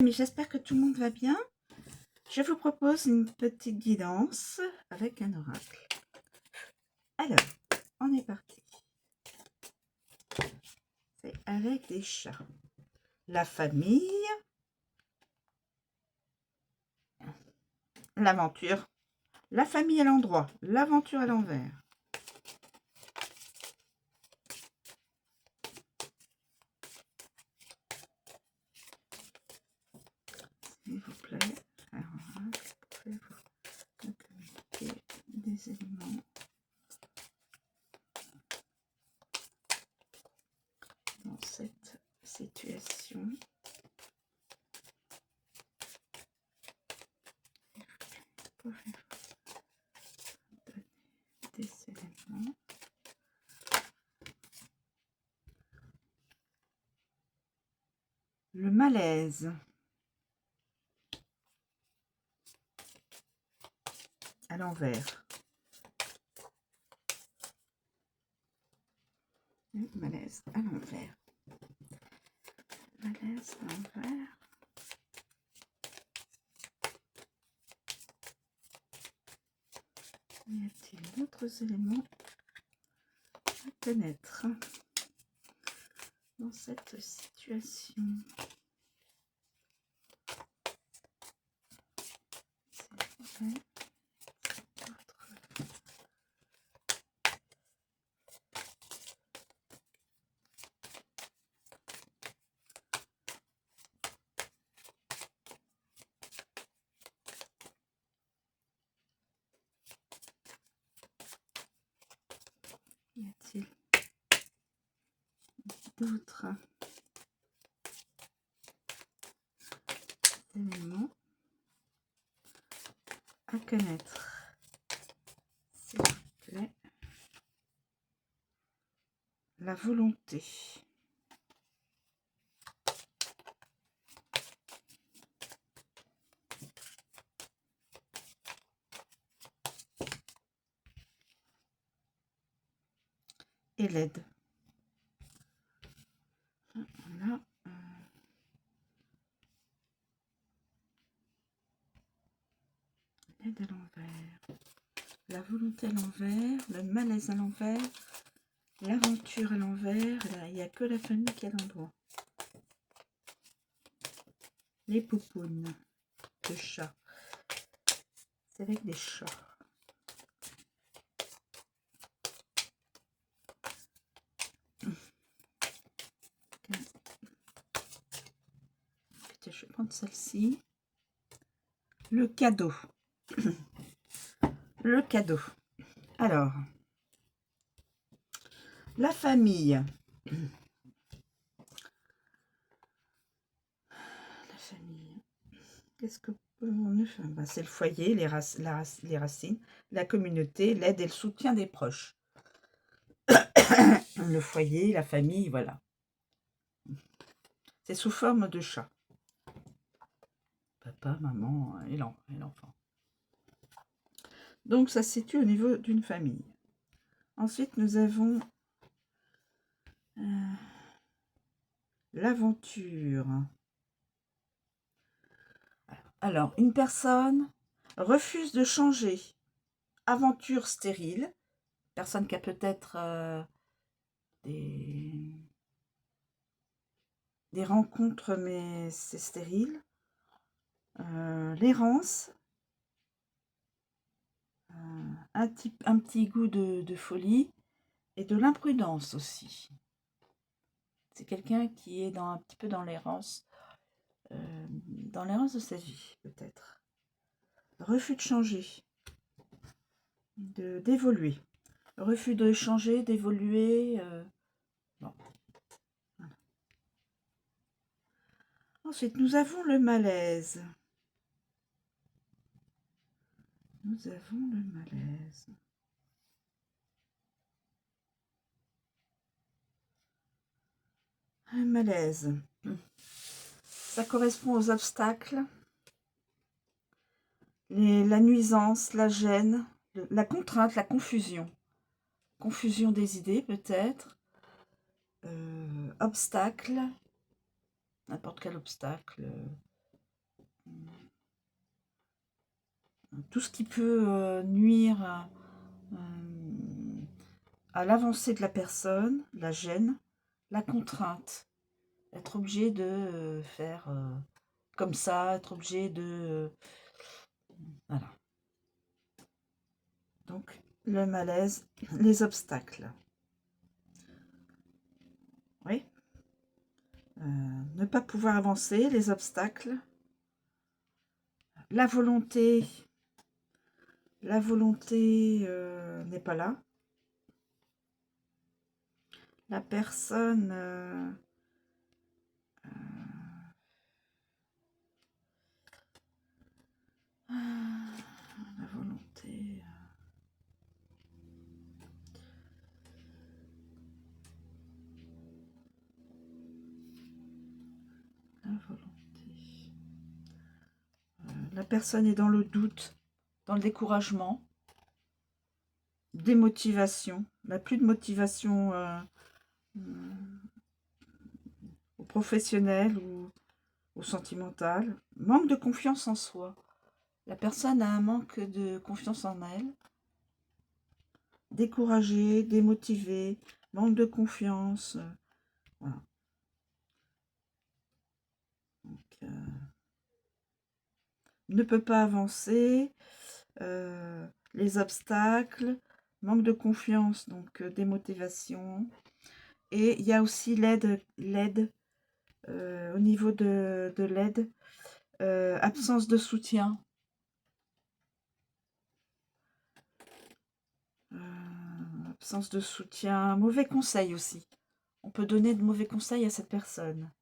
Mais j'espère que tout le monde va bien. Je vous propose une petite guidance avec un oracle. Alors, on est parti. C'est avec des chats. La famille. L'aventure. La famille à l'endroit. L'aventure à l'envers. S'il vous plaît. Alors, pouvez-vous me communiquer des éléments dans cette situation? Pouvez-vous donner des éléments? Le malaise. À l'envers. Le malaise à l'envers. Malaise à l'envers. Y a-t-il d'autres éléments à connaître dans cette situation? Y a-t-il d'autres éléments à connaître, s'il vous plaît? La volonté. Et l'aide. Voilà. L'aide à l'envers. La volonté à l'envers. Le malaise à l'envers. L'aventure à l'envers. Il n'y a que la famille qui est à l'endroit. Les poupounes de chat. C'est avec des chats. Je vais prendre celle-ci. Le cadeau. Le cadeau. Alors, la famille. La famille. Qu'est-ce que on fait? Ben, c'est le foyer, les racines, la communauté, l'aide et le soutien des proches. Le foyer, la famille, voilà. C'est sous forme de chat. Papa, maman et l'enfant. Donc, ça se situe au niveau d'une famille. Ensuite, nous avons l'aventure. Alors, une personne refuse de changer. Aventure stérile. Personne qui a peut-être des rencontres, mais c'est stérile. L'errance. Un petit goût de folie. Et de l'imprudence aussi. C'est quelqu'un qui est un petit peu dans l'errance de sa vie, peut-être. Refus de changer, d'évoluer. Refus de changer, d'évoluer. Bon. Voilà. Ensuite, nous avons le malaise. Nous avons le malaise. Un malaise. Ça correspond aux obstacles, la nuisance, la gêne, la contrainte, la confusion. Confusion des idées, peut-être. Obstacle. N'importe quel obstacle. tout ce qui peut nuire à l'avancée de la personne, la gêne, la contrainte. Être obligé de faire comme ça, être obligé de... voilà. Donc, le malaise, les obstacles. Oui. Ne pas pouvoir avancer, les obstacles. La volonté n'est pas là. La personne la volonté la personne est dans le doute, dans le découragement, démotivation, n'a plus de motivation au professionnel ou au sentimental, manque de confiance en soi. La personne a un manque de confiance en elle, découragée, démotivée, manque de confiance. Voilà. Donc, ne peut pas avancer, les obstacles, manque de confiance, donc démotivation. Et il y a aussi l'aide au niveau de l'aide, absence de soutien. Absence de soutien, mauvais conseils aussi. On peut donner de mauvais conseils à cette personne.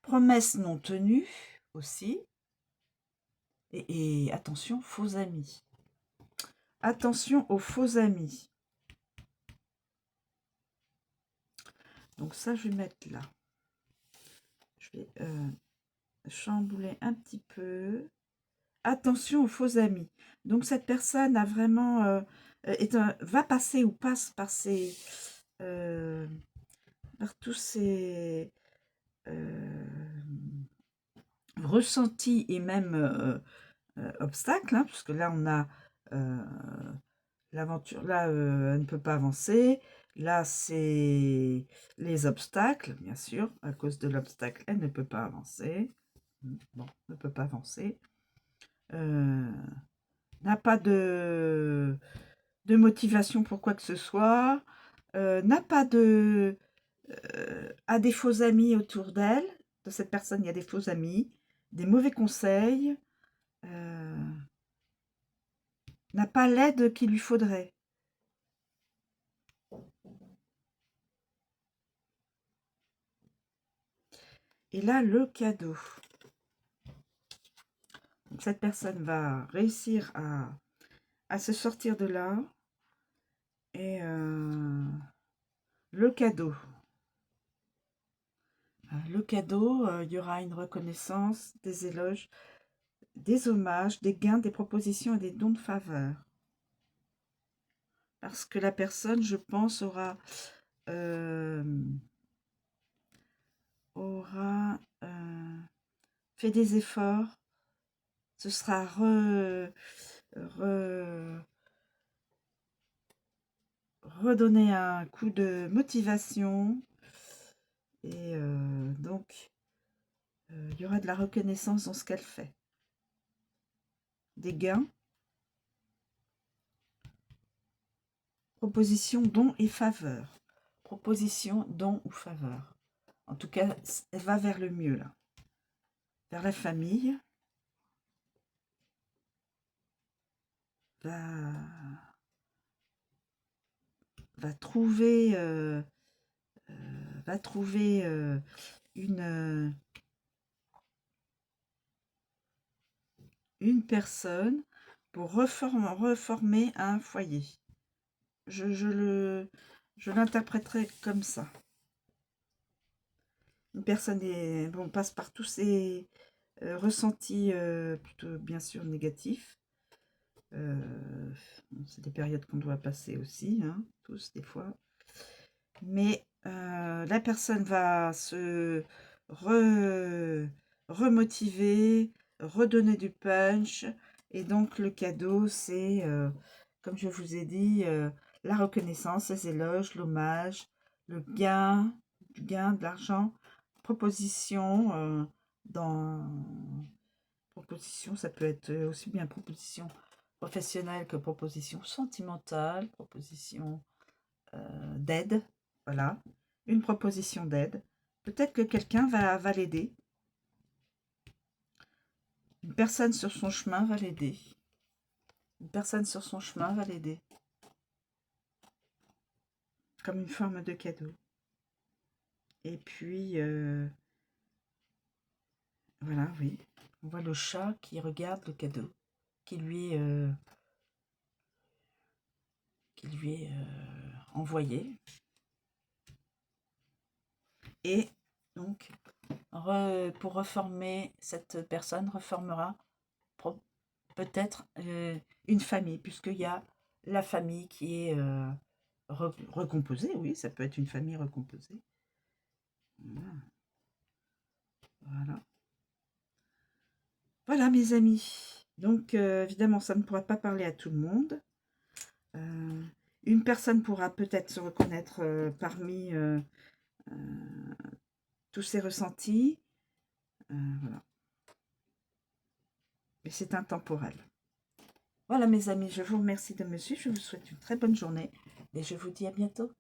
Promesses non tenues aussi. Et attention, faux amis. Attention aux faux amis. Donc ça, je vais mettre là. Je vais chambouler un petit peu. Attention aux faux amis. Donc cette personne a vraiment va passer ou passe par par tous ces ressentis et même obstacles, hein, puisque là on a l'aventure, là elle ne peut pas avancer. Là c'est les obstacles, bien sûr, à cause de l'obstacle elle ne peut pas avancer. Bon, ne peut pas avancer. N'a pas de motivation pour quoi que ce soit, n'a pas de... a des faux amis autour d'elle, de cette personne il y a des faux amis, des mauvais conseils, n'a pas l'aide qu'il lui faudrait. Et là, le cadeau. Donc, cette personne va réussir à se sortir de là. Et le cadeau. Le cadeau, il y aura une reconnaissance, des éloges, des hommages, des gains, des propositions et des dons de faveur. Parce que la personne, je pense, aura fait des efforts, ce sera redonner un coup de motivation. Et donc, il y aura de la reconnaissance dans ce qu'elle fait. Des gains. Proposition, don et faveur. Proposition, don ou faveur. En tout cas, elle va vers le mieux, là. Vers la famille. Va trouver une personne pour reformer un foyer. Je l'interpréterai comme ça. Une personne passe par tous ces ressentis plutôt bien sûr négatifs. C'est des périodes qu'on doit passer aussi, hein, tous des fois. Mais la personne va se remotiver, redonner du punch Et donc, le cadeau, c'est, comme je vous ai dit, la reconnaissance, les éloges, l'hommage, le gain, du gain, de l'argent, proposition, dans... Proposition, ça peut être aussi bien proposition professionnelle que proposition sentimentale, proposition d'aide, voilà, une proposition d'aide. Peut-être que quelqu'un va l'aider, une personne sur son chemin va l'aider, une personne sur son chemin va l'aider, comme une forme de cadeau. Et puis, voilà, oui, on voit le chat qui regarde le cadeau, qui lui est envoyé. Et donc, pour reformer, cette personne reformera peut-être une famille, puisqu'il y a la famille qui est recomposée, oui, ça peut être une famille recomposée. Voilà. Voilà, mes amis. Donc, évidemment, ça ne pourra pas parler à tout le monde. Une personne pourra peut-être se reconnaître parmi tous ses ressentis. Voilà. Mais c'est intemporel. Voilà, mes amis, je vous remercie de me suivre. Je vous souhaite une très bonne journée et je vous dis à bientôt.